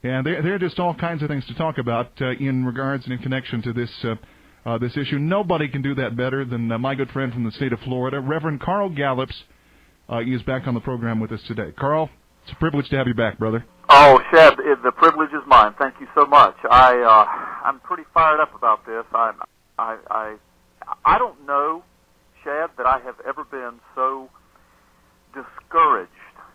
And there are just all kinds of things to talk about in regards and in connection to this issue. Nobody can do that better than my good friend from the state of Florida, Reverend Carl Gallups. He is back on the program with us today. Carl, it's a privilege to have you back, brother. Oh, Shad, the privilege is mine. Thank you so much. I'm pretty fired up about this. I don't know, Shad, that I have ever been so discouraged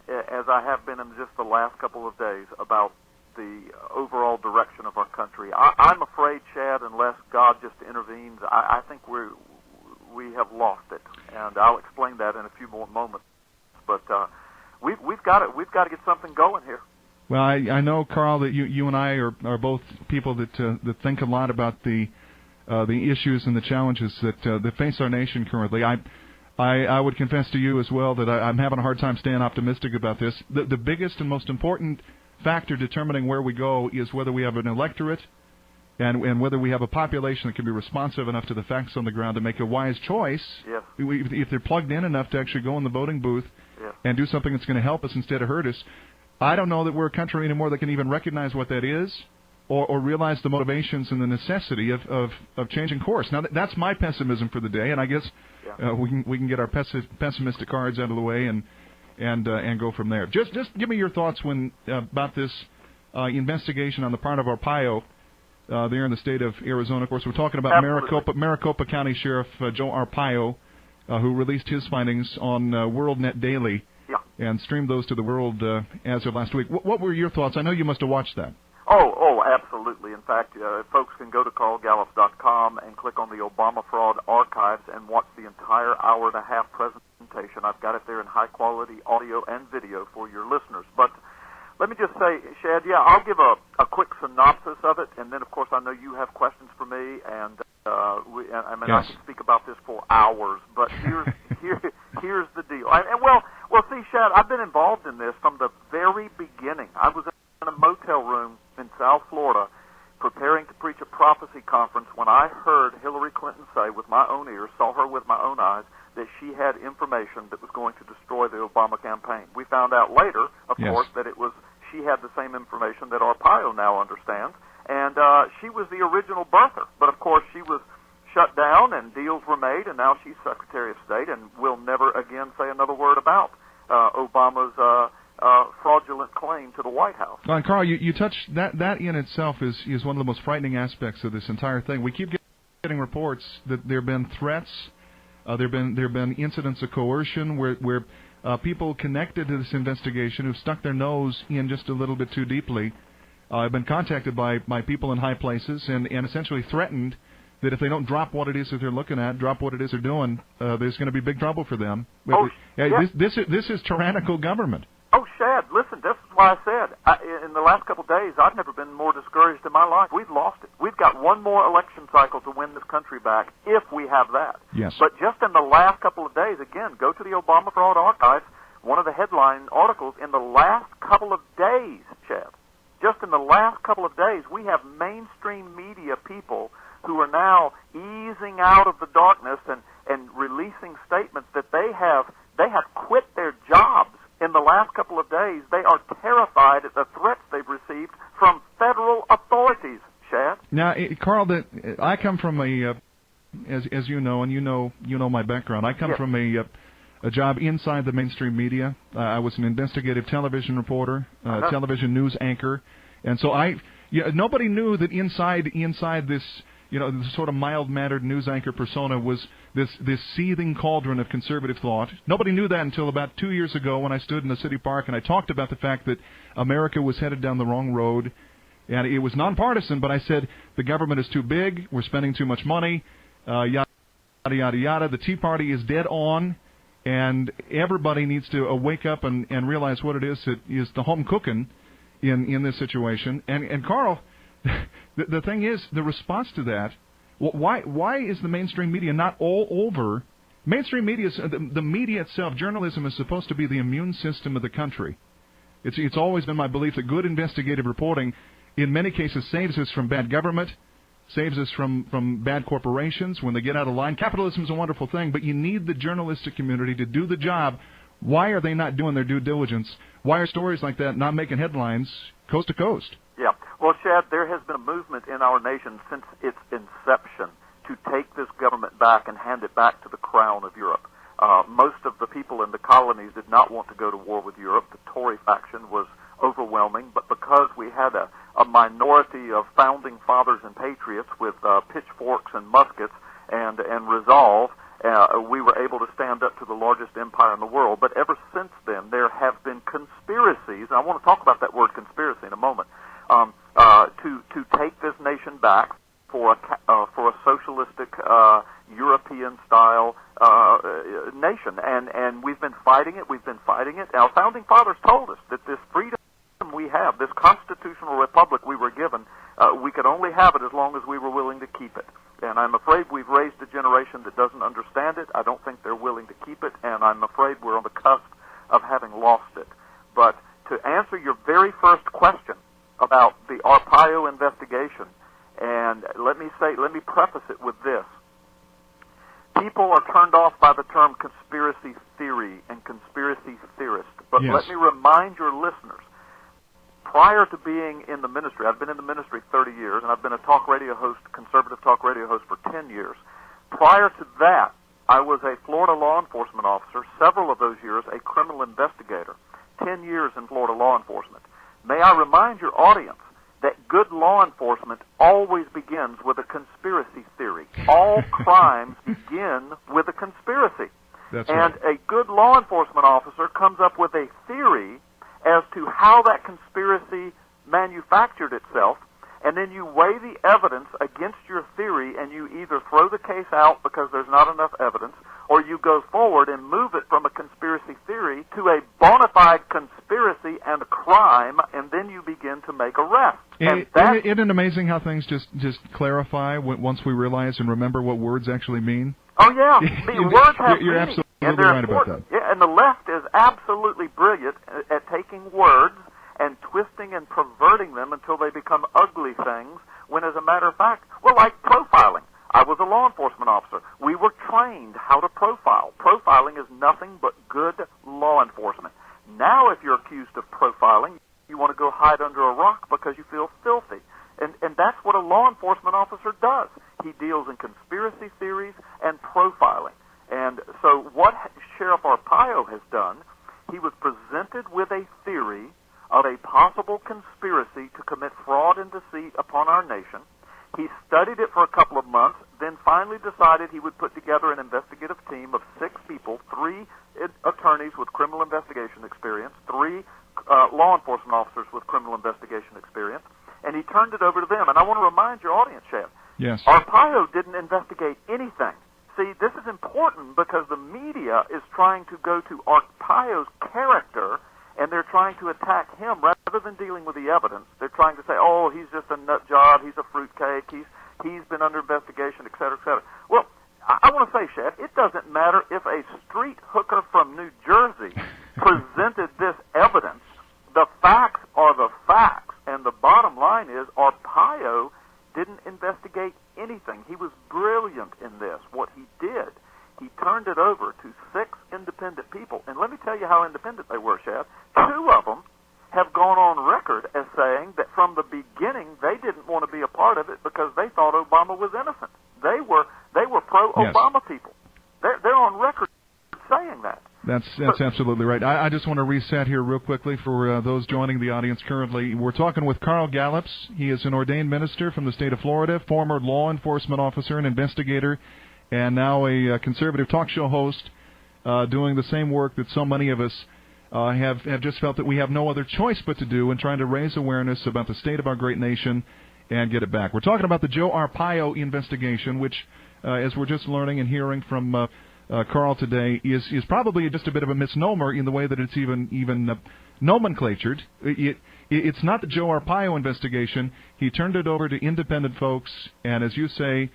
as I have been in just the last couple of days about the overall direction of our country. I'm afraid, Shad, unless God just intervenes, I think we have lost it, and I'll explain that in a few more moments. But we've got to get something going here. Well, I know, Carl, that you and I are both people that think a lot about the issues and the challenges that face our nation currently. I would confess to you as well that I'm having a hard time staying optimistic about this. The biggest and most important factor determining where we go is whether we have an electorate and whether we have a population that can be responsive enough to the facts on the ground to make a wise choice. Yes. If they're plugged in enough to actually go in the voting booth yes. and do something that's going to help us instead of hurt us. I don't know that we're a country anymore that can even recognize what that is or realize the motivations and the necessity of changing course. Now, that's my pessimism for the day, and I guess we can get our pessimistic cards out of the way and go from there. Just give me your thoughts about this investigation on the part of Arpaio there in the state of Arizona. Of course, we're talking about Maricopa County Sheriff Joe Arpaio, who released his findings on WorldNet Daily and streamed those to the world as of last week. What were your thoughts? I know you must have watched that. Oh, absolutely. In fact, folks can go to carlgallups.com and click on the Obama Fraud Archives and watch the entire hour-and-a-half presentation. I've got it there in high-quality audio and video for your listeners. But let me just say, Shad, I'll give a quick synopsis of it, and then, of course, I know you have questions for me, and I can speak about this for hours. But here's the deal. Well, see, Shad, I've been involved in this from the very beginning. I was in a motel room in South Florida preparing to preach a prophecy conference when I heard Hillary Clinton say with my own ears, saw her with my own eyes, that she had information that was going to destroy the Obama campaign. We found out later, of course, that she had the same information that Arpaio now understands, and she was the original birther. But, of course, she was shut down and deals were made, and now she's Secretary of State and will never again say another word about Obama's fraudulent claim to the White House. Well, and Carl, you touched that in itself is one of the most frightening aspects of this entire thing. We keep getting reports that there have been threats, there have been incidents of coercion where people connected to this investigation who've stuck their nose in just a little bit too deeply have been contacted by people in high places and essentially threatened that if they don't drop what it is that they're looking at, drop what it is they're doing, there's going to be big trouble for them. This is tyrannical government. Oh, Shad, listen, this is why I said, in the last couple of days, I've never been more discouraged in my life. We've lost it. We've got one more election cycle to win this country back, if we have that. Yes. But just in the last couple of days, again, go to the Obama Fraud Archives, one of the headline articles, in the last couple of days, Shad, just in the last couple of days, we have mainstream media people who are now easing out of the darkness and releasing statements that they have quit their jobs. In the last couple of days, they are terrified at the threats they've received from federal authorities, Shad. Now, Carl, I come from as you know, and you know my background. I come from a job inside the mainstream media. I was an investigative television reporter, television news anchor, and so nobody knew that inside this, the sort of mild-mannered news anchor persona was this seething cauldron of conservative thought. Nobody knew that until about 2 years ago when I stood in the city park and I talked about the fact that America was headed down the wrong road. And it was nonpartisan, but I said the government is too big, we're spending too much money, yada, yada, yada. The Tea Party is dead on, and everybody needs to wake up and realize what it is that is the home cooking in this situation. And Carl, the thing is, the response to that, why is the mainstream media not all over? Mainstream media, the media itself, journalism is supposed to be the immune system of the country. It's always been my belief that good investigative reporting, in many cases, saves us from bad government, saves us from bad corporations when they get out of line. Capitalism is a wonderful thing, but you need the journalistic community to do the job. Why are they not doing their due diligence? Why are stories like that not making headlines coast to coast? Well, Shad, there has been a movement in our nation since its inception to take this government back and hand it back to the crown of Europe. Most of the people in the colonies did not want to go to war with Europe. The Tory faction was overwhelming, but because we had a minority of founding fathers and patriots with pitchforks and muskets and resolve, we were able to stand up to the largest empire in the world. But ever since then, there have been conspiracies, and I want to talk about that word conspiracy in a moment, to take this nation back for a socialistic European-style nation, and we've been fighting it. Our founding fathers told us that this freedom we have, this constitutional republic we were given, we could only have it as long as we were willing to keep it. And I'm afraid we've raised a generation that doesn't understand it. I don't think they're willing to keep it, and I'm afraid we're on the cusp of having lost it. But to answer your very first question about the Arpaio investigation, and let me preface it with this. People are turned off by the term conspiracy theory and conspiracy theorist. But yes. Let me remind your listeners, prior to being in the ministry, I've been in the ministry 30 years, and I've been a talk radio host, conservative talk radio host for 10 years. Prior to that, I was a Florida law enforcement officer, several of those years a criminal investigator, 10 years in Florida law enforcement. May I remind your audience that good law enforcement always begins with a conspiracy theory. All crimes begin with a conspiracy. That's and right. A good law enforcement officer comes up with a theory as to how that conspiracy manufactured itself, and then you weigh the evidence against your theory, and you either throw the case out because there's not enough evidence, or you go forward and move it from a conspiracy theory to a bona fide conspiracy and a crime, and then you begin to make arrests. Isn't it amazing how things just clarify once we realize and remember what words actually mean? Oh, yeah. Words have You're meaning, absolutely right about that. Yeah, and the left is absolutely brilliant at taking words and twisting and perverting them until they become ugly things, when as a matter of fact, well, like profiling. I was a law enforcement officer. We were trained how to profile. Profiling is nothing but good law enforcement. Now if you're accused of profiling, you want to go hide under a rock because you feel filthy. And that's what a law enforcement officer does. He deals in conspiracy theories and profiling. And so what Sheriff Arpaio has done, he was presented with a theory of a possible conspiracy to commit fraud and deceit upon our nation. He studied it for a couple of months, then finally decided he would put together an investigative team of 6 people, 3 attorneys with criminal investigation experience, 3 law enforcement officers with criminal investigation experience, and he turned it over to them. And I want to remind your audience, Shad, yes. Arpaio didn't investigate anything. See, this is important because the media is trying to go to Arpaio's character, and they're trying to attack him rather than dealing with the evidence. They're trying to say, oh, he's just a nut job, he's a fruitcake, he's been under investigation, et cetera, et cetera. Well, I want to say, Shad, it doesn't matter if a street hooker from New Jersey presented this evidence. The facts are the facts, and the bottom line is Arpaio didn't investigate anything. He was brilliant in this. What he did, he turned it over to 6 independent people. And let me tell you how independent they were, Shad. 2 of them have gone on record as saying that from the beginning they didn't want to be a part of it because they thought Obama was innocent. They were pro-Obama yes. people. They're on record saying that. That's absolutely right. I just want to reset here real quickly for those joining the audience currently. We're talking with Carl Gallups. He is an ordained minister from the state of Florida, former law enforcement officer and investigator, and now a conservative talk show host, doing the same work that so many of us have just felt that we have no other choice but to do in trying to raise awareness about the state of our great nation and get it back. We're talking about the Joe Arpaio investigation, which, as we're just learning and hearing from Carl today, is probably just a bit of a misnomer in the way that it's even nomenclatured. It's not the Joe Arpaio investigation. He turned it over to independent folks, and as you say,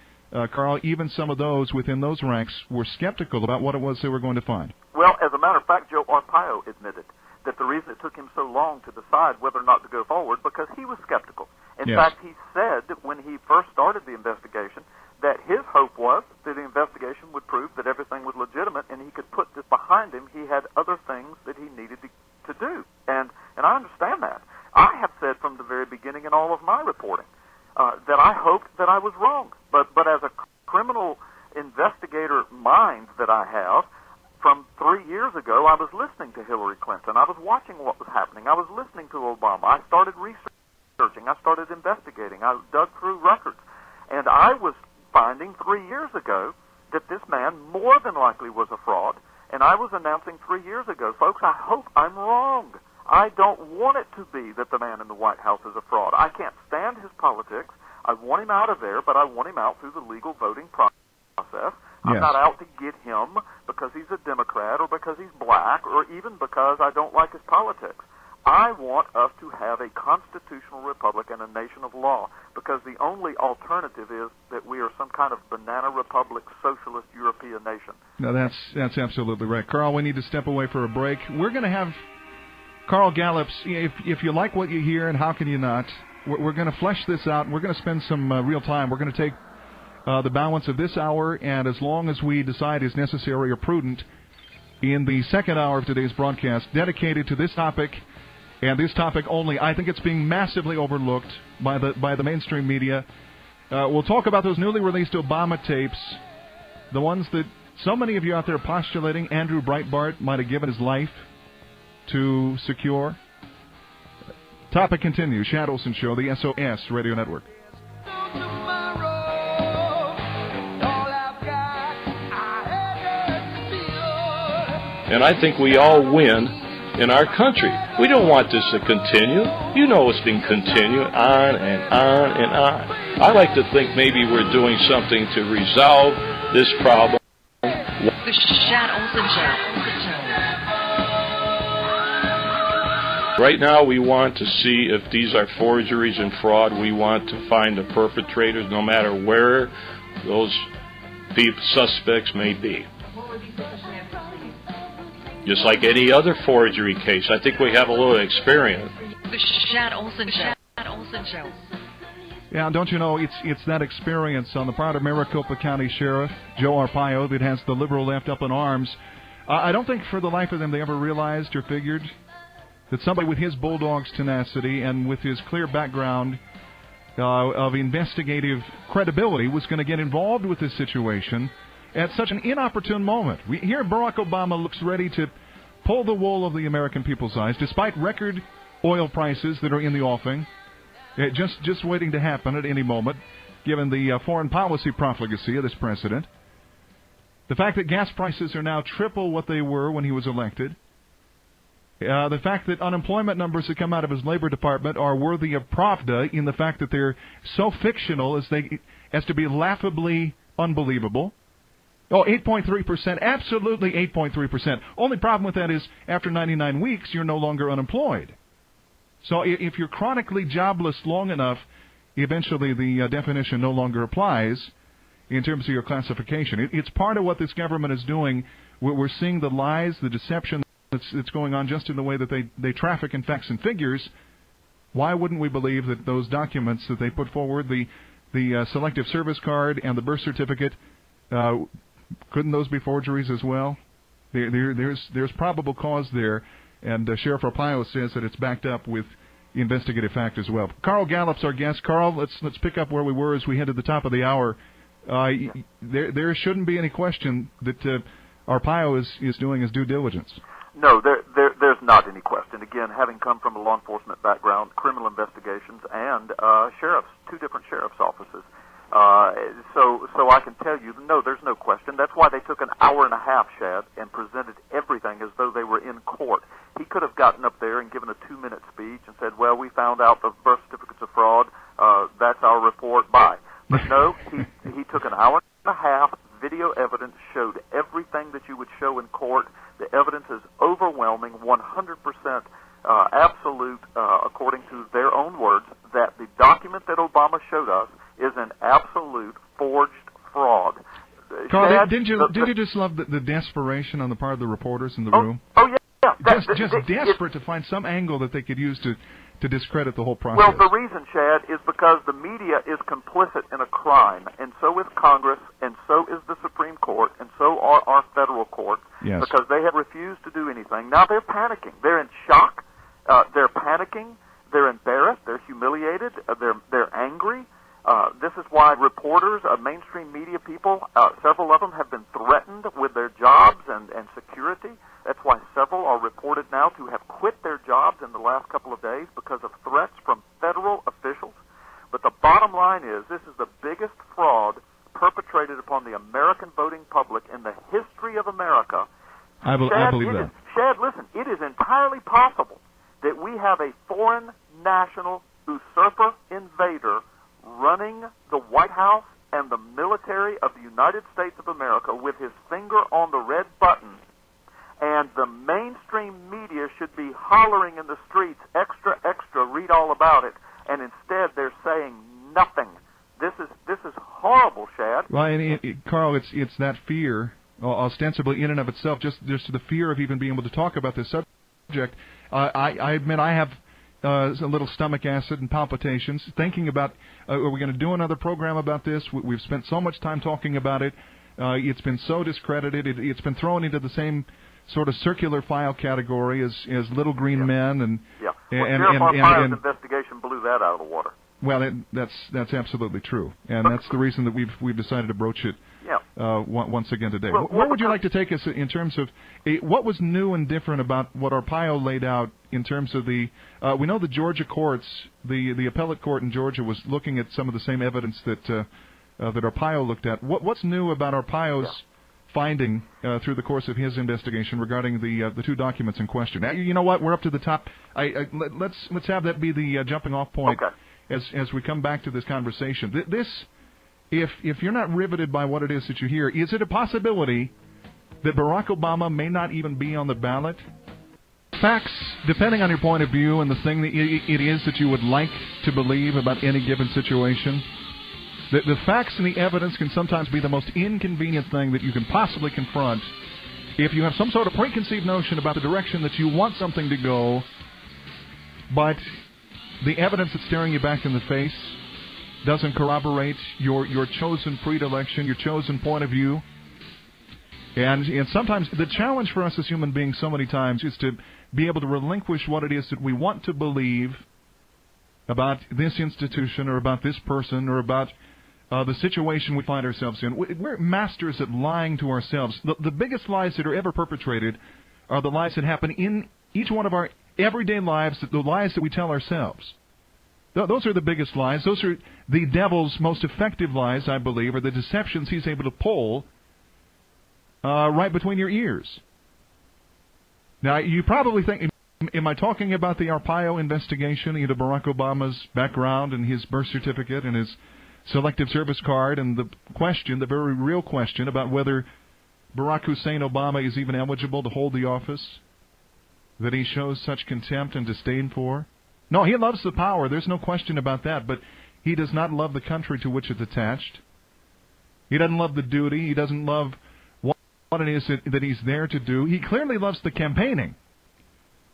Carl, even some of those within those ranks were skeptical about what it was they were going to find. Well, as a matter of fact, Joe Arpaio admitted that the reason it took him so long to decide whether or not to go forward because he was skeptical. In yes. fact, he said when he first started the investigation that his hope was that the investigation would prove that everything was legitimate and he could put this behind him. He had other things that he needed to do. And I understand that. I have said from from the very beginning in all of my reporting, that I hoped that I was wrong. But as a criminal investigator mind that I have, from 3 years ago, I was listening to Hillary Clinton. I was watching what was happening. I was listening to Obama. I started researching. I started investigating. I dug through records. And I was finding 3 years ago that this man more than likely was a fraud. And I was announcing 3 years ago, folks, I hope I'm wrong. I don't want it to be that the man in the White House is a fraud. I can't stand his politics. I want him out of there, but I want him out through the legal voting process. I'm not out to get him because he's a Democrat or because he's black or even because I don't like his politics. I want us to have a constitutional republic and a nation of law, because the only alternative is that we are some kind of banana republic, socialist European nation. No, that's absolutely right. Carl, we need to step away for a break. We're going to have Carl Gallups. If you like what you hear, and how can you not, we're going to flesh this out. We're going to spend some real time. We're going to take the balance of this hour, and as long as we decide is necessary or prudent, in the second hour of today's broadcast, dedicated to this topic, and this topic only. I think it's being massively overlooked by the mainstream media. We'll talk about those newly released Obama tapes, the ones that so many of you out there postulating Andrew Breitbart might have given his life to secure. Topic continues. Shad Olson Show, the SOS Radio Network. And I think we all win in our country. We don't want this to continue. You know it's been continuing on and on and on. I like to think maybe we're doing something to resolve this problem. The Shad Olson Show. Right now we want to see if these are forgeries and fraud. We want to find the perpetrators no matter where those suspects may be. Just like any other forgery case. I think we have a little experience. The Shad Olson Show. Shad Olson Show. Yeah, don't you know, it's that experience on the part of Maricopa County Sheriff Joe Arpaio that has the liberal left up in arms. I don't think for the life of them they ever realized or figured that somebody with his bulldog's tenacity and with his clear background of investigative credibility was going to get involved with this situation at such an inopportune moment. Here Barack Obama looks ready to pull the wool over the American people's eyes, despite record oil prices that are in the offing, just waiting to happen at any moment, given the foreign policy profligacy of this president. The fact that gas prices are now triple what they were when he was elected. The fact that unemployment numbers that come out of his Labor Department are worthy of Pravda in the fact that they're so fictional as to be laughably unbelievable. Oh, 8.3%, absolutely 8.3%. Only problem with that is after 99 weeks, you're no longer unemployed. So if you're chronically jobless long enough, eventually the definition no longer applies in terms of your classification. It's part of what this government is doing. We're seeing the lies, the deception that's going on just in the way that they traffic in facts and figures. Why wouldn't we believe that those documents that they put forward, the selective service card and the birth certificate, couldn't those be forgeries as well? There's probable cause there, and Sheriff Arpaio says that it's backed up with investigative fact as well. Carl Gallup's our guest. Carl, let's pick up where we were as we head to the top of the hour. There shouldn't be any question that Arpaio is doing his due diligence. No, there's not any question. Again, having come from a law enforcement background, criminal investigations, and two different sheriff's offices. So I can tell you, no, there's no question. That's why they took an hour and a half, Shad, and presented everything as though they were in court. He could have gotten up there and given a 2-minute speech and said, well, we found out the birth certificates of fraud. That's our report. Bye. But no, he took an hour and a half. Video evidence showed everything that you would show in court. The evidence is overwhelming, 100% absolute, according to their own words, that the document that Obama showed us is an absolute forged fraud. Carl, didn't you just love the desperation on the part of the reporters in the room? Oh yeah. Just desperate to find some angle that they could use to discredit the whole process. Well, the reason, Shad, is because the media is complicit in a crime, and so is Congress, and so is the Supreme Court, and so are our federal courts, yes, because they have refused to do anything. Now they're panicking. They're in shock. They're panicking. They're embarrassed. They're humiliated. They're angry. This is why reporters, mainstream media people, several of them have been threatened with their jobs and security. That's why several are reported now to have quit their jobs in the last couple of days because of threats from federal officials. But the bottom line is this is the biggest fraud perpetrated upon the American voting public in the history of America. I believe that. Shad, listen, it is entirely possible that we have a foreign national usurper invader running the White House and the military of the United States of America with his finger on the red button, and the mainstream media should be hollering in the streets, extra, extra, read all about it, and instead they're saying nothing. This is horrible, Shad. Well, and Carl, it's that fear, ostensibly in and of itself, just the fear of even being able to talk about this subject. I admit I have a little stomach acid and palpitations, thinking about, are we going to do another program about this? We've spent so much time talking about it. It's been so discredited. It's been thrown into the same sort of circular file category as Little Green Men. And, yeah. Well, Sheriff Arpaio's investigation blew that out of the water. Well, that's absolutely true, and that's the reason that we've decided to broach it once again today. Where would you like to take us in terms of what was new and different about what Arpaio laid out in terms of the? We know the Georgia courts, the appellate court in Georgia was looking at some of the same evidence that Arpaio looked at. What's new about Arpaio's finding through the course of his investigation regarding the two documents in question? Now, you know what? We're up to the top. Let's have that be the jumping off point. Okay. As we come back to this conversation. If you're not riveted by what it is that you hear, is it a possibility that Barack Obama may not even be on the ballot? Facts, depending on your point of view and the thing that it is that you would like to believe about any given situation, the facts and the evidence can sometimes be the most inconvenient thing that you can possibly confront if you have some sort of preconceived notion about the direction that you want something to go, but the evidence that's staring you back in the face doesn't corroborate your chosen predilection, your chosen point of view. And sometimes the challenge for us as human beings so many times is to be able to relinquish what it is that we want to believe about this institution or about this person or about the situation we find ourselves in. We're masters at lying to ourselves. The biggest lies that are ever perpetrated are the lies that happen in each one of our everyday lives, the lies that we tell ourselves. Those are the biggest lies. Those are the devil's most effective lies, I believe, are the deceptions he's able to pull right between your ears. Now, you probably think, am I talking about the Arpaio investigation into Barack Obama's background and his birth certificate and his selective service card and the very real question about whether Barack Hussein Obama is even eligible to hold the office that he shows such contempt and disdain for? No, he loves the power. There's no question about that. But he does not love the country to which it's attached. He doesn't love the duty. He doesn't love what it is that he's there to do. He clearly loves the campaigning.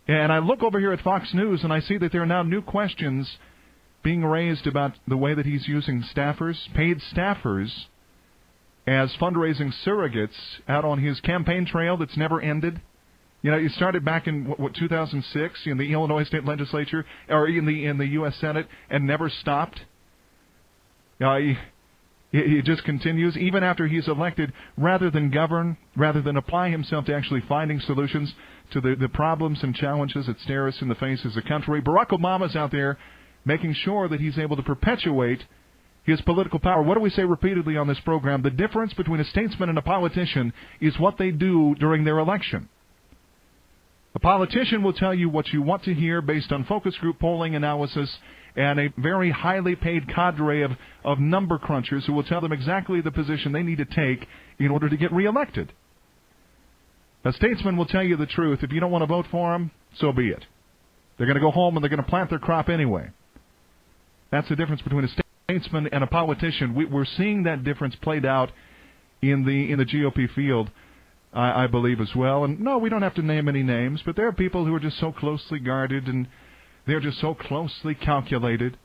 And I look over here at Fox News, and I see that there are now new questions being raised about the way that he's using staffers, paid staffers, as fundraising surrogates out on his campaign trail that's never ended. You know, it started back in 2006 in the Illinois State Legislature or in the U.S. Senate and never stopped. It just continues even after he's elected. Rather than govern, rather than apply himself to actually finding solutions to the problems and challenges that stare us in the face as a country, Barack Obama's out there making sure that he's able to perpetuate his political power. What do we say repeatedly on this program? The difference between a statesman and a politician is what they do during their election. A politician will tell you what you want to hear based on focus group polling analysis and a very highly paid cadre of number crunchers who will tell them exactly the position they need to take in order to get reelected. A statesman will tell you the truth. If you don't want to vote for him, so be it. They're going to go home and they're going to plant their crop anyway. That's the difference between a statesman and a politician. We're seeing that difference played out in the GOP field, I believe, as well. And no, we don't have to name any names, but there are people who are just so closely guarded and they're just so closely calculated.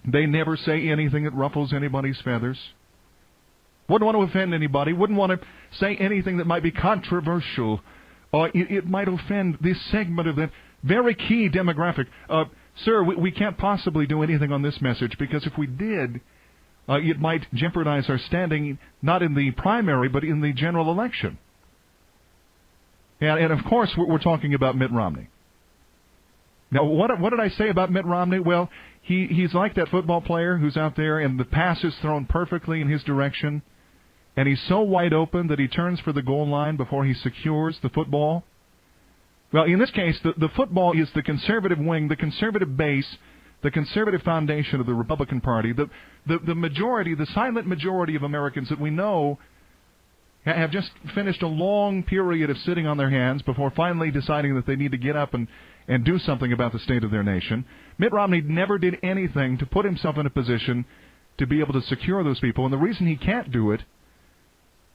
They never say anything that ruffles anybody's feathers. Wouldn't want to offend anybody. Wouldn't want to say anything that might be controversial. It might offend this segment of that very key demographic. sir, we can't possibly do anything on this message because if we did, it might jeopardize our standing not in the primary but in the general election. And of course, we're talking about Mitt Romney. Now, what did I say about Mitt Romney? Well, he's like that football player who's out there and the pass is thrown perfectly in his direction, and he's so wide open that he turns for the goal line before he secures the football. Well, in this case, the football is the conservative wing, the conservative base, the conservative foundation of the Republican Party. The majority, the silent majority of Americans that we know have just finished a long period of sitting on their hands before finally deciding that they need to get up and do something about the state of their nation. Mitt Romney never did anything to put himself in a position to be able to secure those people, and the reason he can't do it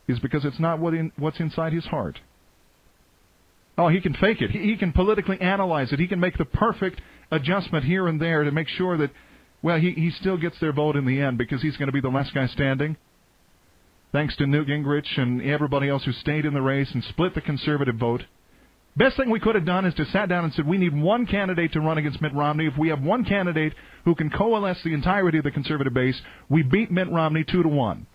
is because it's not what's inside his heart. Oh, he can fake it. He can politically analyze it. He can make the perfect adjustment here and there to make sure that, well, he still gets their vote in the end because he's going to be the last guy standing. Thanks to Newt Gingrich and everybody else who stayed in the race and split the conservative vote. Best thing we could have done is to sat down and said, we need one candidate to run against Mitt Romney. If we have one candidate who can coalesce the entirety of the conservative base, we beat Mitt Romney 2-1.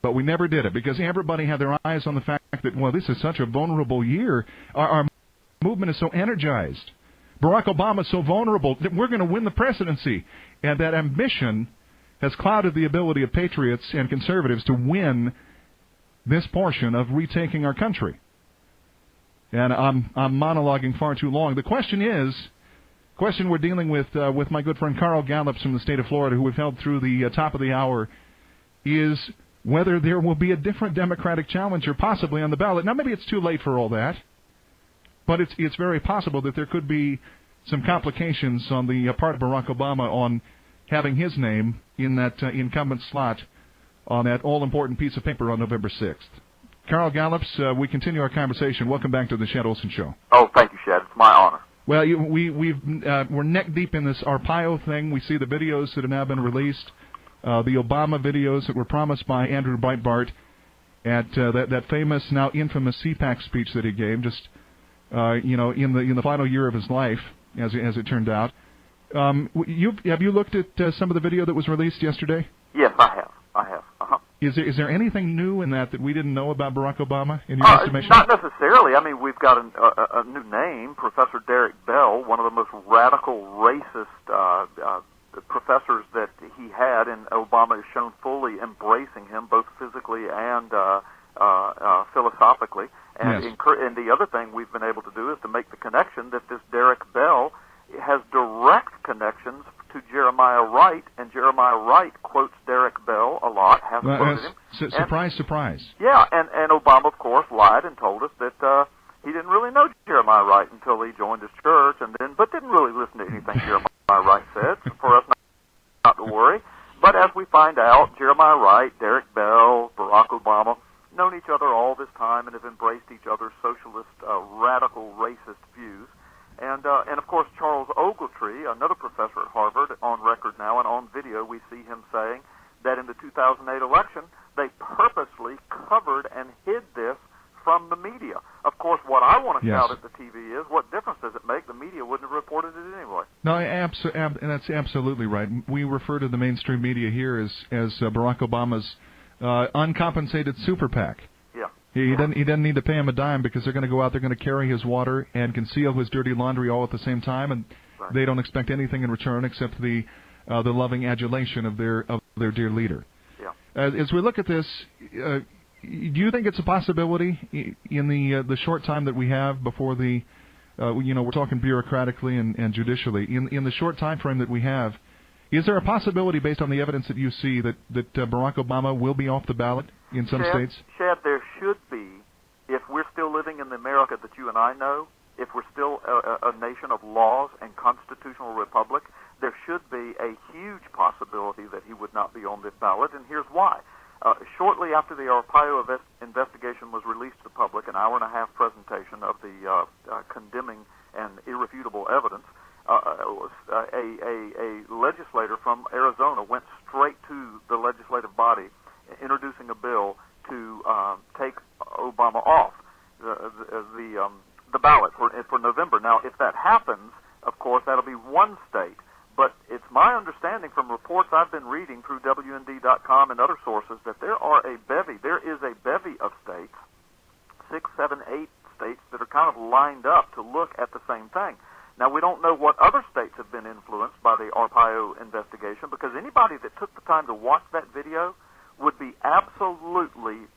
But we never did it because everybody had their eyes on the fact that, well, this is such a vulnerable year. Our movement is so energized. Barack Obama is so vulnerable that we're going to win the presidency. And that ambition has clouded the ability of patriots and conservatives to win this portion of retaking our country. And I'm monologuing far too long. The question we're dealing with my good friend Carl Gallups from the state of Florida, who we've held through the top of the hour, is whether there will be a different Democratic challenger possibly on the ballot. Now, maybe it's too late for all that, but it's very possible that there could be some complications on the part of Barack Obama on having his name in that incumbent slot on that all-important piece of paper on November 6th. Carl Gallups, we continue our conversation. Welcome back to the Shad Olson Show. Oh, thank you, Shad. It's my honor. Well, we're neck deep in this Arpaio thing. We see the videos that have now been released, the Obama videos that were promised by Andrew Breitbart at that famous, now infamous CPAC speech that he gave, just in the final year of his life, as it turned out. Have you looked at some of the video that was released yesterday? Yes, I have. Uh-huh. Is there anything new in that we didn't know about Barack Obama, in your estimation? Not necessarily. I mean, we've got a new name, Professor Derek Bell, one of the most radical racist professors that he had, and Obama has shown fully embracing him, both physically and philosophically. And, yes. And the other thing we've been able to do is to make the connection that this Derek Bell has direct connections to Jeremiah Wright, and Jeremiah Wright quotes Derek Bell a lot, has quoted him. Surprise, surprise. Yeah, and Obama, of course, lied and told us that he didn't really know Jeremiah Wright until he joined his church, but didn't really listen to anything Jeremiah Wright said, so for us not to worry. But as we find out, Jeremiah Wright, Derek Bell, Barack Obama, known each other all this time and have embraced each other's socialist, radical, racist views. And of course, Charles Ogletree, another professor at Harvard, on record now and on video, we see him saying that in the 2008 election, they purposely covered and hid this from the media. Of course, what I want to shout at the TV is, what difference does it make? The media wouldn't have reported it anyway. No, and that's absolutely right. We refer to the mainstream media here as Barack Obama's uncompensated super PAC. He doesn't need to pay him a dime because they're going to go out, they're going to carry his water and conceal his dirty laundry all at the same time, and they don't expect anything in return except the loving adulation of their dear leader. Yeah. As we look at this, do you think it's a possibility in the short time that we have before we're talking bureaucratically and judicially, in the short time frame that we have, is there a possibility, based on the evidence that you see, that Barack Obama will be off the ballot in some states? Shad, there should be, if we're still living in the America that you and I know, if we're still a nation of laws and constitutional republic, there should be a huge possibility that he would not be on this ballot, and here's why. Shortly after the Arpaio investigation was released to the public, an hour-and-a-half presentation of the condemning and irrefutable evidence, a legislator from Arizona went straight to the legislative body, introducing a bill to take Obama off the ballot for November. Now, if that happens, of course, that'll be one state. But it's my understanding from reports I've been reading through WND.com and other sources that there is a bevy of states, 6, 7, 8 states that are kind of lined up to look at the same thing. Now, we don't know what other states have been influenced by the Arpaio investigation, because anybody that took the time to watch that video would be absolutely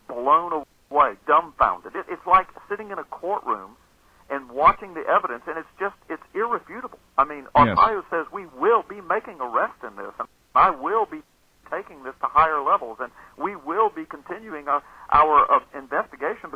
blown away, dumbfounded. It's like sitting in a courtroom and watching the evidence, and it's irrefutable. I mean, Arpaio says we will be making arrests in this, and I will be taking this to higher levels, and we will be continuing our investigation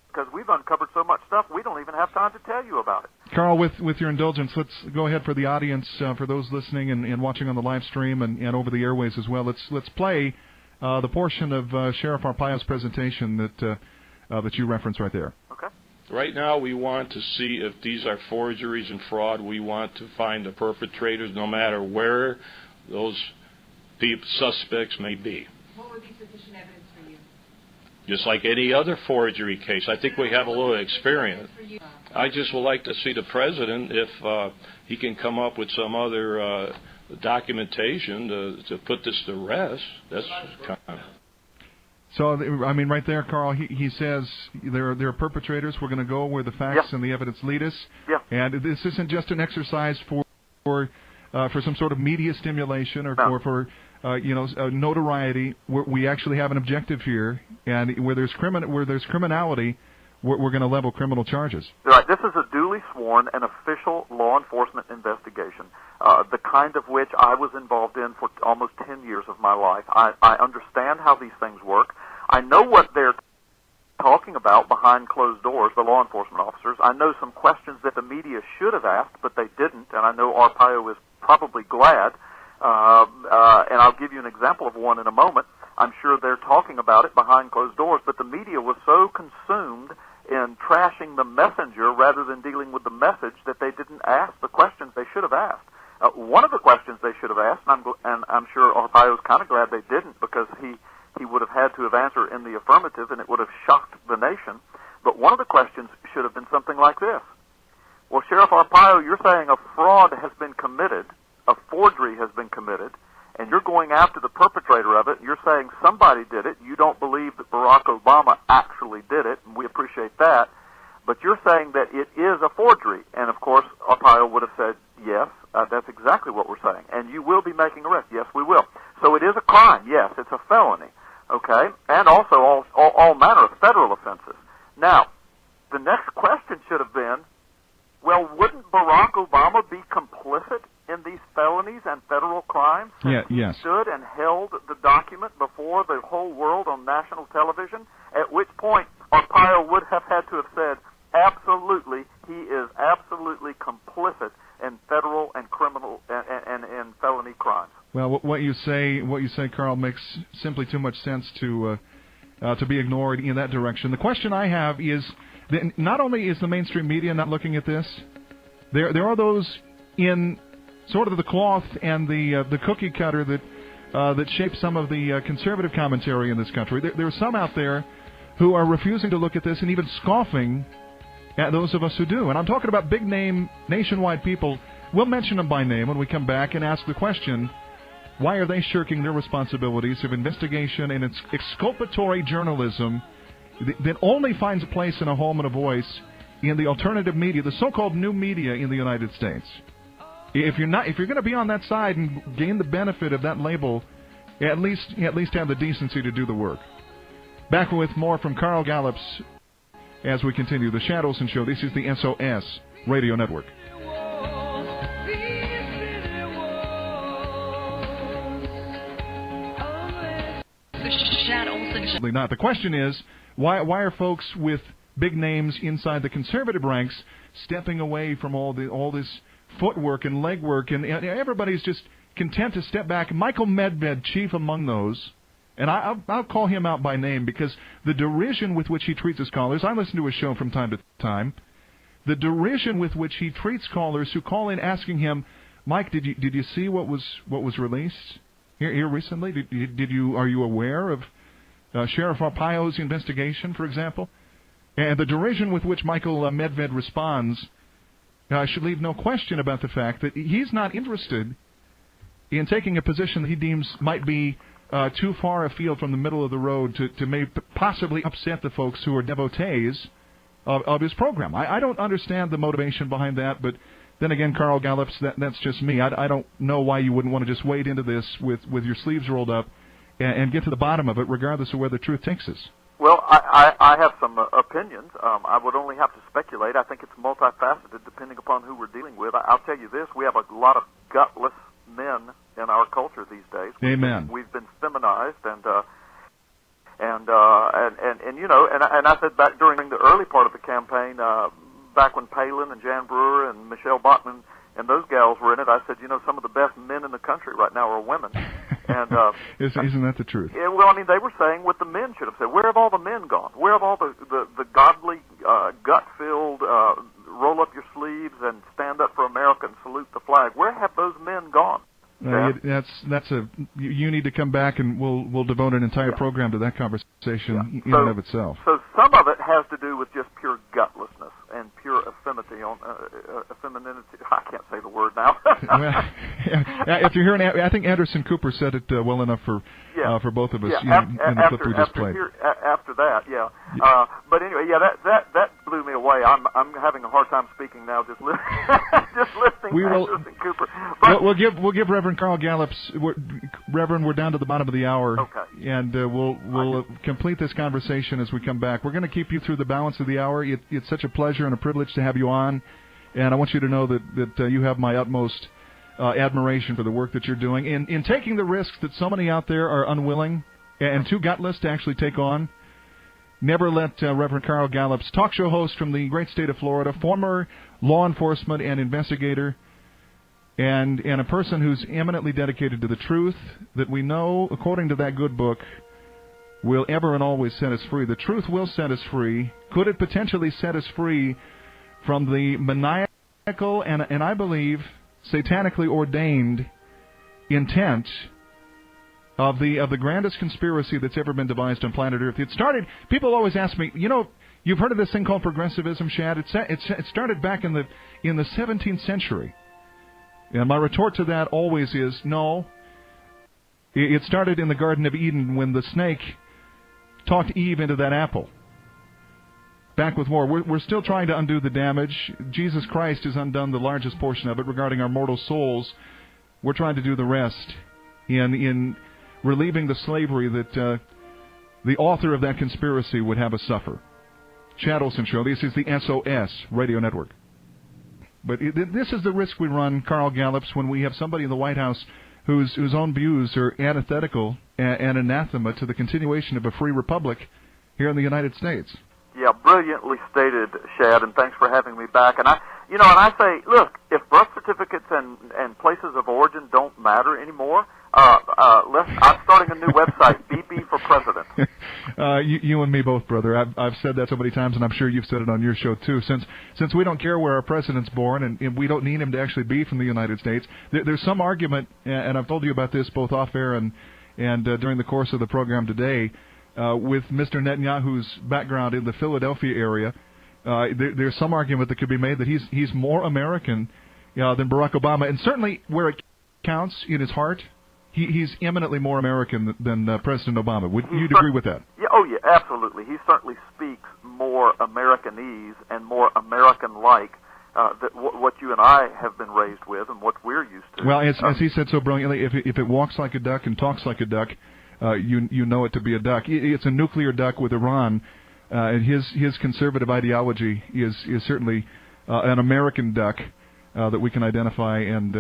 because we've uncovered so much stuff we don't even have time to tell you about it. Carl, with your indulgence, let's go ahead for the audience, for those listening and watching on the live stream and over the airways as well. Let's play the portion of Sheriff Arpaio's presentation that you referenced right there. Okay. Right now, we want to see if these are forgeries and fraud. We want to find the perpetrators, no matter where those suspects may be. What would be sufficient evidence for you? Just like any other forgery case. I think we have a little experience. I just would like to see the president, if he can come up with some other documentation to put this to rest. That's kind of... So, I mean, right there, Carl, he says there are perpetrators. We're going to go where the facts and the evidence lead us. Yeah. And this isn't just an exercise for some sort of media stimulation or for notoriety. We actually have an objective here, and where there's criminality, we're going to level criminal charges. Right. This is a duly sworn and official law enforcement investigation, the kind of which I was involved in for almost 10 years of my life. I understand how these things work. I know what they're talking about behind closed doors, the law enforcement officers. I know some questions that the media should have asked, but they didn't, and I know Arpaio is probably glad. And I'll give you an example of one in a moment. I'm sure they're talking about it behind closed doors, but the media was so consumed in trashing the messenger rather than dealing with the message that they didn't ask the questions they should have asked. One of the questions they should have asked, and I'm sure Arpaio's kind of glad they didn't, because he would have had to have answered in the affirmative, and it would have shocked the nation. But one of the questions should have been something like this. Well, Sheriff Arpaio, you're saying a fraud has been committed, a forgery has been committed, and you're going after the perpetrator of it, and you're saying somebody did it. You don't believe that Barack Obama actually did it, and we appreciate that, but you're saying that it is a forgery. And, of course, Arpaio would have said, yes, that's exactly what we're saying. And you will be making arrests. Yes, we will. So it is a crime. Yes, it's a felony. Okay? And also all manner of federal offenses. Now, the next question should have been, well, wouldn't Barack Obama be complicit in these felonies and federal crimes? Yeah, yes. He stood and held the document before the whole world on national television, at which point Arpaio would have had to have said, absolutely, he is absolutely complicit in federal and criminal and felony crimes. Well, what you say, Carl, makes simply too much sense to be ignored in that direction. The question I have is that not only is the mainstream media not looking at this, there are those in sort of the cloth and the cookie cutter that shape some of the conservative commentary in this country. There are some out there who are refusing to look at this and even scoffing at those of us who do. And I'm talking about big-name, nationwide people. We'll mention them by name when we come back and ask the question, why are they shirking their responsibilities of investigation and exculpatory journalism that only finds a place and a home and a voice in the alternative media, the so-called new media in the United States? If you're going to be on that side and gain the benefit of that label, at least have the decency to do the work. Back with more from Carl Gallups as we continue the Shad Olson Show. This is the SOS Radio Network. The Shad Olson Show. Not. The question is, why are folks with big names inside the conservative ranks stepping away from all this footwork and legwork, and everybody's just content to step back? Michael Medved, chief among those, and I'll call him out by name because the derision with which he treats his callers, I listen to his show from time to time, the derision with which he treats callers who call in asking him, Mike, did you see what was released here recently? Are you aware of Sheriff Arpaio's investigation, for example? And the derision with which Michael Medved responds should leave no question about the fact that he's not interested in taking a position that he deems might be too far afield from the middle of the road to possibly upset the folks who are devotees of his program. I don't understand the motivation behind that, but then again, Carl Gallups, that's just me. I don't know why you wouldn't want to just wade into this with your sleeves rolled up and get to the bottom of it, regardless of where the truth takes us. Well, I have some opinions. I would only have to speculate. I think it's multifaceted depending upon who we're dealing with. I'll tell you this, we have a lot of gutless men in our culture these days. Amen. We've been feminized and you know, and I said back during the early part of the campaign, back when Palin and Jan Brewer and Michelle Bachmann and those gals were in it, I said, you know, some of the best men in the country right now are women. And isn't that the truth? Yeah, well, I mean, they were saying what the men should have said. Where have all the men gone? Where have all the godly, gut-filled, roll up your sleeves and stand up for America and salute the flag? Where have those men gone? You need to come back and we'll devote an entire program to that conversation in and of itself. So some of it has to do with just pure gutlessness and pure effeminacy. I can't say the word now. If you're hearing, I think Anderson Cooper said it well enough for both of us in the clip we just played. After that, but anyway, that blew me away. I'm having a hard time speaking now just listening to Anderson Cooper. But we'll give Reverend Carl Gallups, Reverend, we're down to the bottom of the hour, and we'll complete this conversation as we come back. We're going to keep you through the balance of the hour. It's such a pleasure and a privilege to have you on, and I want you to know that you have my utmost admiration for the work that you're doing in taking the risks that so many out there are unwilling and too gutless to actually take on. Never let Reverend Carl Gallups, talk show host from the great state of Florida, former law enforcement and investigator, and a person who's eminently dedicated to the truth that we know, according to that good book, will ever and always set us free. The truth will set us free. Could it potentially set us free from the maniacal and I believe satanically ordained intent of the grandest conspiracy that's ever been devised on planet Earth? It started, people always ask me, you know, you've heard of this thing called progressivism, Shad? It started back in the 17th century. And my retort to that always is, no. It started in the Garden of Eden when the snake talked Eve into that apple. Back with more. We're still trying to undo the damage. Jesus Christ has undone the largest portion of it regarding our mortal souls. We're trying to do the rest in relieving the slavery that the author of that conspiracy would have us suffer. Shad Olson Show. This is the SOS Radio Network. But this is the risk we run, Carl Gallups, when we have somebody in the White House whose own views are antithetical and anathema to the continuation of a free republic here in the United States. Yeah, brilliantly stated, Shad, and thanks for having me back. And I say, look, if birth certificates and places of origin don't matter anymore, I'm starting a new website, BP for President. You and me both, brother. I've said that so many times, and I'm sure you've said it on your show too. Since we don't care where our president's born, and we don't need him to actually be from the United States, there's some argument, and I've told you about this both off air and during the course of the program today, with Mr. Netanyahu's background in the Philadelphia area. There's some argument that could be made that he's more American than Barack Obama, and certainly where it counts in his heart, he's eminently more American than President Obama. Would you agree with that? Yeah, oh yeah, absolutely. He certainly speaks more Americanese and more American-like than what you and I have been raised with and what we're used to. Well, as he said so brilliantly, if it walks like a duck and talks like a duck, you know it to be a duck. It's a nuclear duck with Iran, and his conservative ideology is certainly an American duck that we can identify and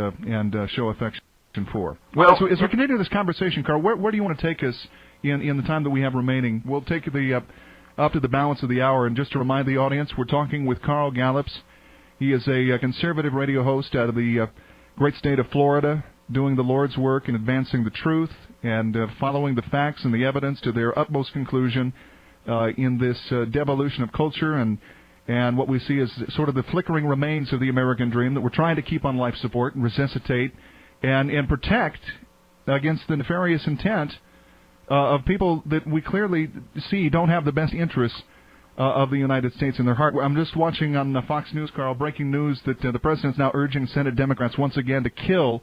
show affection for. Well, so as we continue this conversation, Carl, where do you want to take us in the time that we have remaining? We'll take up to the balance of the hour, and just to remind the audience, we're talking with Carl Gallups. He is a conservative radio host out of the great state of Florida, doing the Lord's work and advancing the truth and following the facts and the evidence to their utmost conclusion in this devolution of culture and what we see as sort of the flickering remains of the American dream that we're trying to keep on life support and resuscitate and protect against the nefarious intent of people that we clearly see don't have the best interests of the United States in their heart. I'm just watching on Fox News, Carl, breaking news that the president's now urging Senate Democrats once again to kill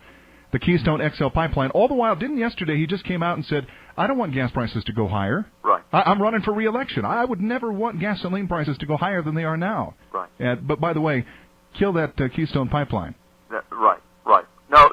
the Keystone XL pipeline. All the while, didn't yesterday he just came out and said, I don't want gas prices to go higher. Right. I'm running for re-election. I would never want gasoline prices to go higher than they are now. Right. But by the way, kill that Keystone pipeline. Right. No.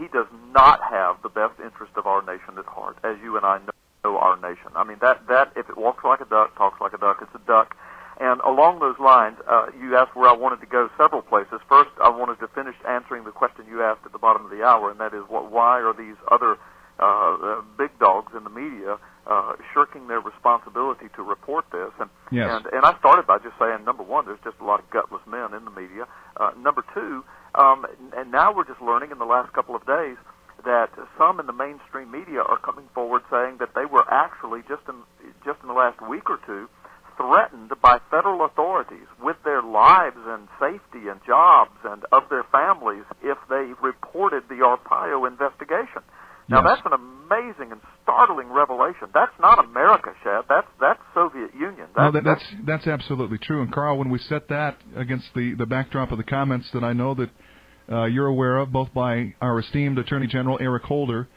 He does not have the best interest of our nation at heart, as you and I know our nation. I mean, that if it walks like a duck, talks like a duck, it's a duck. And along those lines, you asked where I wanted to go several places. First, I wanted to finish answering the question you asked at the bottom of the hour, and that is, why are these other big dogs in the media shirking their responsibility to report this? And, yes. and I started by just saying, number one, there's just a lot of gutless men in the media. Number two, and now we're just learning in the last couple of days that some in the mainstream media are coming forward saying that they were actually just in the last week or two threatened by federal authorities with their lives and safety and jobs and of their families if they reported the Arpaio investigation. Now, yes. That's an amazing and startling revelation. That's not America, Shad. That's Soviet Union. That's absolutely true. And, Carl, when we set that against the backdrop of the comments that I know that you're aware of, both by our esteemed Attorney General Eric Holder,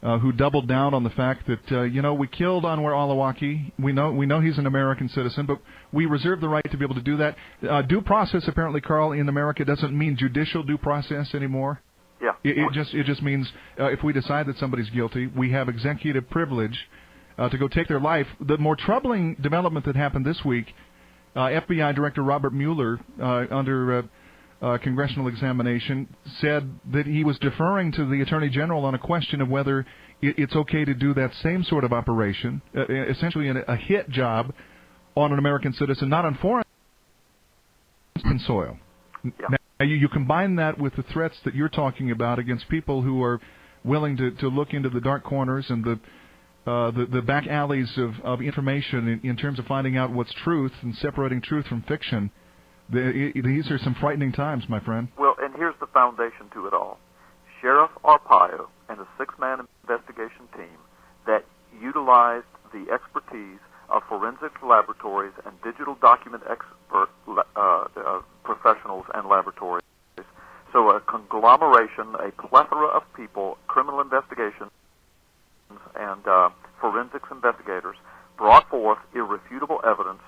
who doubled down on the fact that, we killed Anwar al-Awlaki. We know he's an American citizen, but we reserve the right to be able to do that. Due process, apparently, Carl, in America doesn't mean judicial due process anymore. Yeah. It just means if we decide that somebody's guilty, we have executive privilege to go take their life. The more troubling development that happened this week, FBI Director Robert Mueller, under congressional examination, said that he was deferring to the Attorney General on a question of whether it's okay to do that same sort of operation, essentially a hit job on an American citizen, not on foreign soil. Yeah. Now, you combine that with the threats that you're talking about against people who are willing to look into the dark corners and the back alleys of information in terms of finding out what's truth and separating truth from fiction. These are some frightening times, my friend. Well, and here's the foundation to it all. Sheriff Arpaio and a 6-man investigation team that utilized the expertise of forensic laboratories and digital document expert professionals and laboratories. So a conglomeration, a plethora of people, criminal investigations and forensics investigators, brought forth irrefutable evidence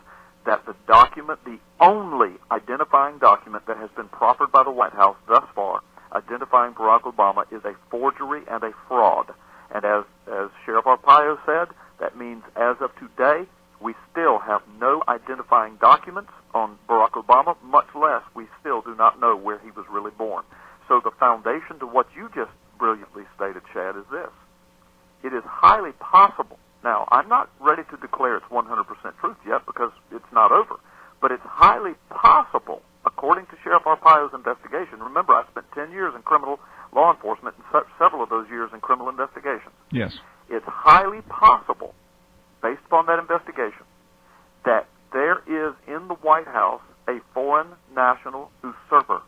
that the document, the only identifying document that has been proffered by the White House thus far, identifying Barack Obama, is a forgery and a fraud. And as Sheriff Arpaio said, that means as of today, we still have no identifying documents on Barack Obama, much less we still do not know where he was really born. So the foundation to what you just brilliantly stated, Shad, is this. It is highly possible. Now, I'm not ready to declare it's 100% truth yet because it's not over. But it's highly possible, according to Sheriff Arpaio's investigation. Remember, I spent 10 years in criminal law enforcement and several of those years in criminal investigations. Yes. It's highly possible, based upon that investigation, that there is in the White House a foreign national usurper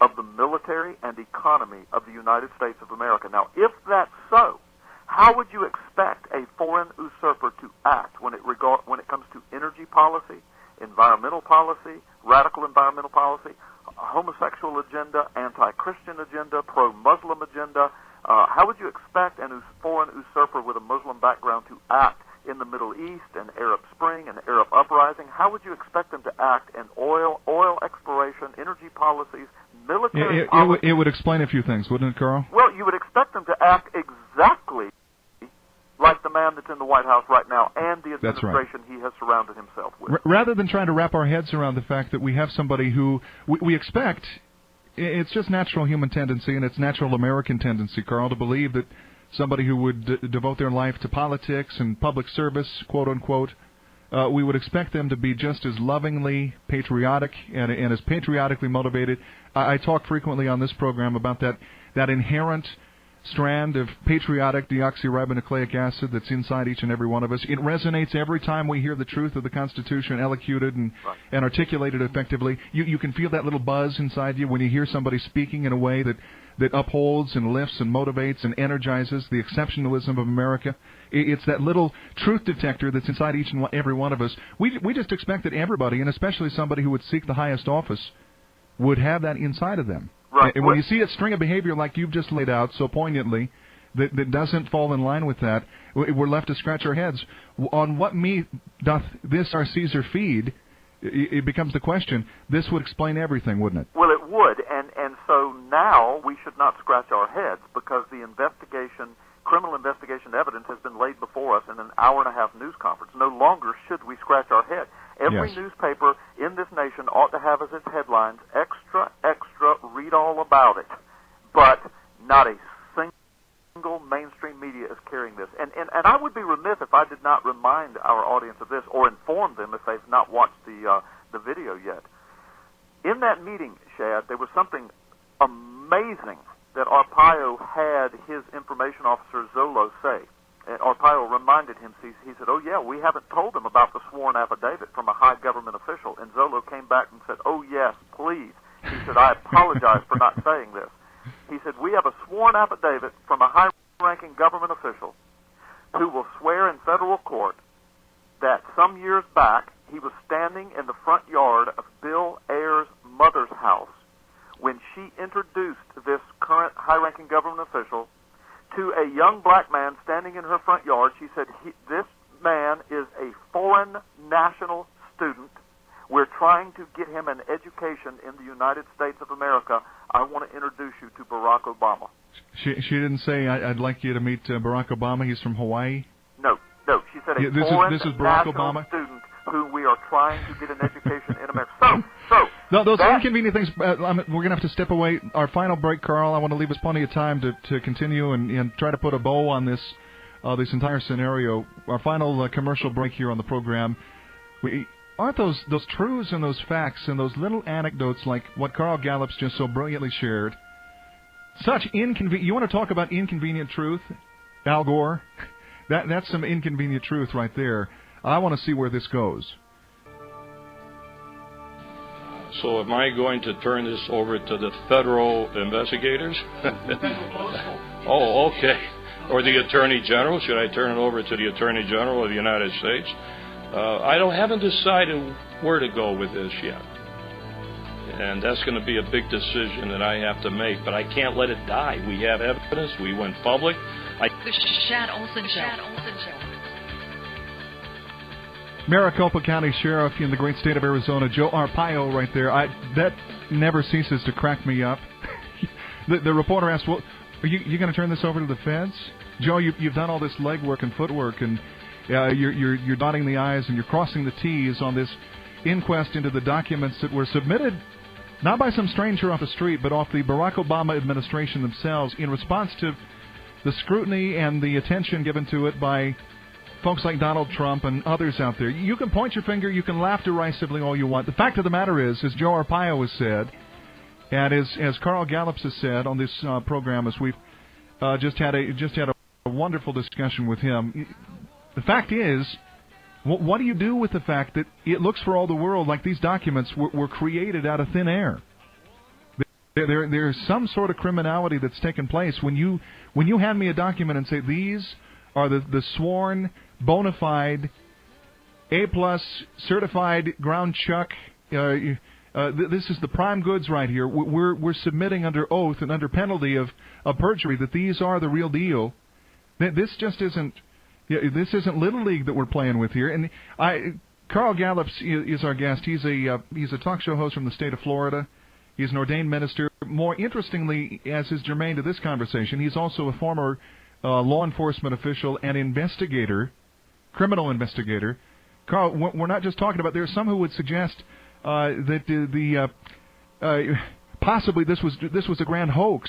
of the military and economy of the United States of America. Now, if that's so, how would you expect a foreign usurper to act when it comes to energy policy, environmental policy, radical environmental policy, homosexual agenda, anti-Christian agenda, pro-Muslim agenda? How would you expect a foreign usurper with a Muslim background to act in the Middle East, and Arab Spring, and Arab uprising? How would you expect them to act in oil exploration, energy policies, military policies? It would explain a few things, wouldn't it, Carl? Well, you would expect them to act exactly like the man that's in the White House right now and the administration he has surrounded himself with. Rather than trying to wrap our heads around the fact that we have somebody who we expect, it's just natural human tendency and it's natural American tendency, Carl, to believe that somebody who would devote their life to politics and public service, quote-unquote, we would expect them to be just as lovingly patriotic and as patriotically motivated. I talk frequently on this program about that inherent strand of patriotic deoxyribonucleic acid that's inside each and every one of us. It resonates every time we hear the truth of the Constitution elocuted and articulated effectively. You can feel that little buzz inside you when you hear somebody speaking in a way that upholds and lifts and motivates and energizes the exceptionalism of America. It's that little truth detector that's inside each and every one of us. We just expect that everybody, and especially somebody who would seek the highest office, would have that inside of them. Right. And when you see a string of behavior like you've just laid out so poignantly that doesn't fall in line with that, we're left to scratch our heads. On what meat doth this our Caesar feed? It becomes the question. This would explain everything, wouldn't it? Well, it would, and so now we should not scratch our heads because the criminal investigation evidence has been laid before us in an hour-and-a-half news conference. No longer should we scratch our head. Every newspaper in this nation ought to have as its headlines, extra, extra, read all about it. But not a single mainstream media is carrying this. And I would be remiss if I did not remind our audience of this or inform them if they've not watched the video yet. In that meeting, Shad, there was something amazing that Arpaio had his information officer Zolo say. And Arpaio reminded him, he said, oh, yeah, we haven't told him about the sworn affidavit from a high government official. And Zolo came back and said, oh, yes, please. He said, I apologize for not saying this. He said, we have a sworn affidavit from a high-ranking government official who will swear in federal court that some years back he was standing in the front yard of Bill Ayer's mother's house when she introduced this current high-ranking government official to a young black man standing in her front yard. She said, this man is a foreign national student. We're trying to get him an education in the United States of America. I want to introduce you to Barack Obama. She didn't say, I'd like you to meet Barack Obama. He's from Hawaii? No. She said this is Barack Obama? Student who we are trying to get an education in America. So those inconvenient things, we're going to have to step away. Our final break, Carl. I want to leave us plenty of time to continue and try to put a bow on this entire scenario. Our final commercial break here on the program. Aren't those truths and those facts and those little anecdotes like what Carl Gallups just so brilliantly shared? Such inconvenient. You want to talk about inconvenient truth, Al Gore? That's some inconvenient truth right there. I want to see where this goes. So am I going to turn this over to the federal investigators? Oh, okay. Or the Attorney General? Should I turn it over to the Attorney General of the United States? Haven't decided where to go with this yet. And that's going to be a big decision that I have to make. But I can't let it die. We have evidence. We went public. The Shad Olson Show. Maricopa County Sheriff in the great state of Arizona, Joe Arpaio right there. That never ceases to crack me up. The reporter asked, well, are you going to turn this over to the feds? Joe, you've done all this legwork and footwork, and you're dotting the I's and you're crossing the T's on this inquest into the documents that were submitted not by some stranger off the street, but off the Barack Obama administration themselves in response to the scrutiny and the attention given to it by folks like Donald Trump and others out there. You can point your finger, you can laugh derisively all you want. The fact of the matter is, as Joe Arpaio has said, and as Carl Gallups has said on this program, as we've just had a wonderful discussion with him, the fact is, what do you do with the fact that it looks for all the world like these documents were created out of thin air? There's some sort of criminality that's taken place when you hand me a document and say these are the sworn, bona fide, A+ certified ground chuck. This is the prime goods right here. We're submitting under oath and under penalty of perjury that these are the real deal. This just isn't. This isn't Little League that we're playing with here. And Carl Gallups is our guest. He's a talk show host from the state of Florida. He's an ordained minister. More interestingly, as is germane to this conversation, he's also a former law enforcement official and investigator, criminal investigator. Carl, we're not just talking about. There are some who would suggest that possibly this was a grand hoax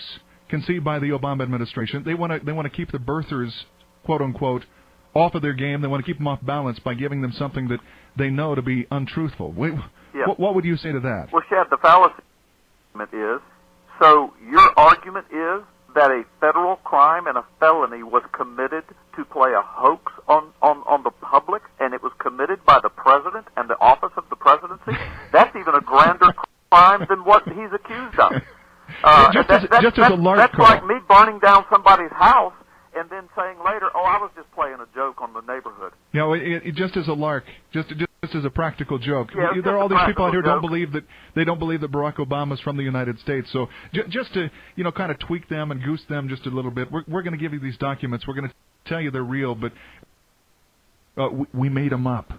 conceived by the Obama administration. They want to keep the birthers, quote unquote, off of their game. They want to keep them off balance by giving them something that they know to be untruthful. What would you say to that? Well, Shad, the fallacy is, so your argument is that a federal crime a felony was committed to play a hoax on the public, and it was committed by the president and the office of the presidency, that's even a grander crime than what he's accused of. Just as a large that's call. like me burning down somebody's house and then saying later, "Oh, I was just playing a joke on the neighborhood." You know, it just as a lark, just as a practical joke. Yeah, there are all these people out here who don't joke. believe that Barack Obama's from the United States. So just to kind of tweak them and goose them just a little bit, we're going to give you these documents. We're going to tell you they're real, but we made them up.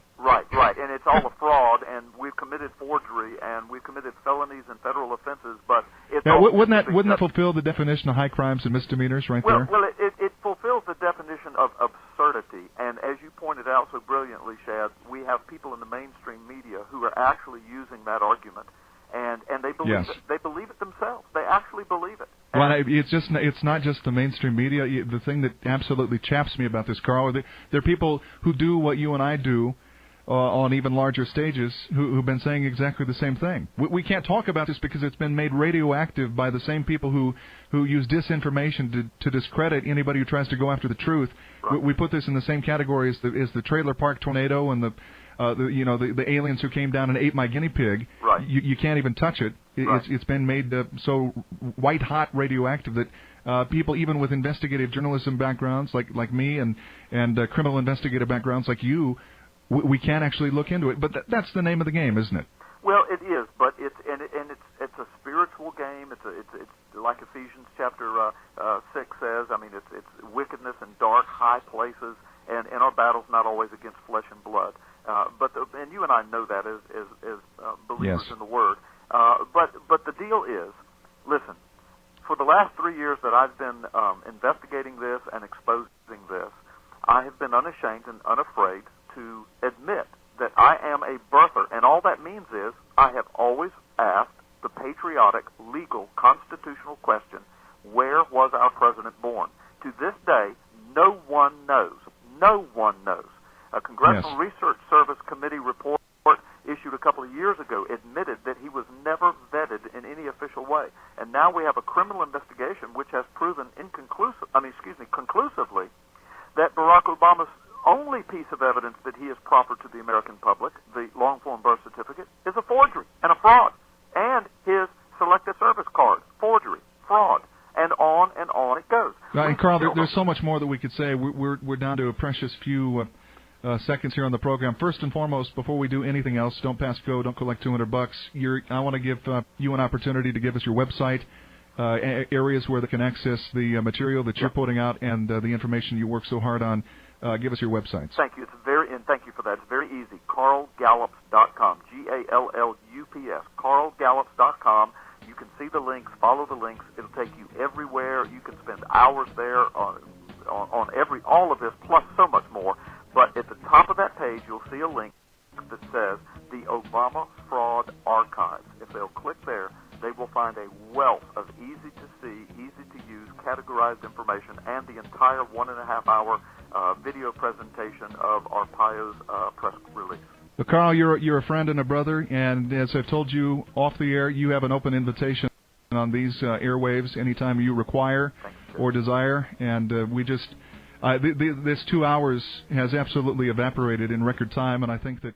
Right, and it's all a fraud, and we've committed forgery, and we've committed felonies and federal offenses, but it's now, all... wouldn't that fulfill the definition of high crimes and misdemeanors right there? Well, it fulfills the definition of absurdity, and as you pointed out so brilliantly, Shad, we have people in the mainstream media who are actually using that argument, and they believe it. They believe it themselves. They actually believe it. Well, it's not just the mainstream media. The thing that absolutely chaps me about this, Carl, there are people who do what you and I do on even larger stages who've been saying exactly the same thing. We can't talk about this because it's been made radioactive by the same people who use disinformation to discredit anybody who tries to go after the truth. Right. We put this in the same category as the trailer park tornado and the aliens who came down and ate my guinea pig. Right. You can't even touch it. It's been made so white hot radioactive that people even with investigative journalism backgrounds like me and criminal investigative backgrounds like you, we can't actually look into it. But that's the name of the game, isn't it? Well, it is, but it's a spiritual game. It's like Ephesians chapter 6 says. I mean, it's wickedness in dark, high places, and our battle's not always against flesh and blood. And you and I know that as believers in the Word. But the deal is, listen, for the last 3 years that I've been investigating this and exposing this, I have been unashamed and unafraid to admit that I am a birther, and all that means is I have always asked the patriotic, legal, constitutional question, where was our president born? To this day, no one knows. No one knows. A Congressional Research Service Committee report issued a couple of years ago admitted that he was never vetted in any official way. And now we have a criminal investigation which has proven conclusively that Barack Obama's only piece of evidence that he has proffered to the American public, the long-form birth certificate, is a forgery and a fraud. And his selective service card, forgery, fraud, and on it goes. And Carl, there's so much more that we could say. We're down to a precious few seconds here on the program. First and foremost, before we do anything else, don't pass go, don't collect $200. I want to give you an opportunity to give us your website, areas where they can access the material that you're putting out, and the information you work so hard on. Give us your websites. Thank you. Thank you for that. It's very easy. CarlGallups.com. GALLUPS. CarlGallups.com. You can see the links, follow the links. It'll take you everywhere. You can spend hours there on all of this, plus so much more. But at the top of that page, you'll see a link that says the Obama Fraud Archives. If they'll click there, they will find a wealth of easy-to-see, easy-to-use, categorized information and the entire 1.5-hour video presentation of Arpaio's press release. Well, Carl, you're a friend and a brother, and as I've told you off the air, you have an open invitation on these airwaves anytime you require or desire, and we just this 2 hours has absolutely evaporated in record time, and I think that